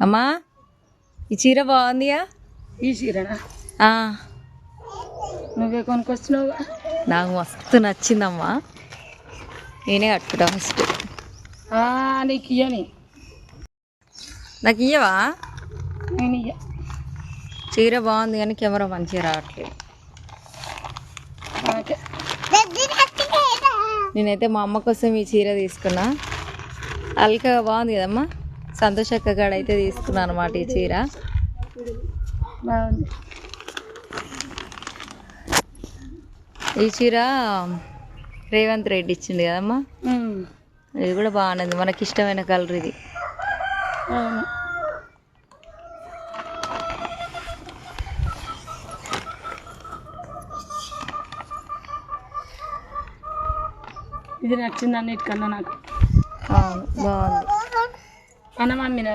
అమ్మా ఈ చీర బాగుందిగా. ఈ చీరనా? నువ్వే కొనుక్కొచ్చినావు. నాకు మస్తు నచ్చిందమ్మా, నేనే కట్టుకుంటా ఫస్ట్. నీకు ఇయ్యని. నాకు ఇయ్యవా? నేను ఇయ్య. చీర బాగుంది కానీ కెమెరా మంచిగా రావట్లేదు. నేనైతే మా అమ్మ కోసం ఈ చీర తీసుకున్నా. అల్కగా బాగుంది కదమ్మా. సంతోష్ అక్క కాడ అయితే తీసుకున్నాను అనమాట ఈ చీర. బాగుంది. ఈ చీర రేవంత్ రెడ్డి ఇచ్చింది కదమ్మా. ఇది కూడా బాగున్నది, మనకి ఇష్టమైన కలర్ ఇది. ఇది నచ్చింది అన్నిటికన్నా నాకు. అవును బాగుంది. అన్నమమ్మిన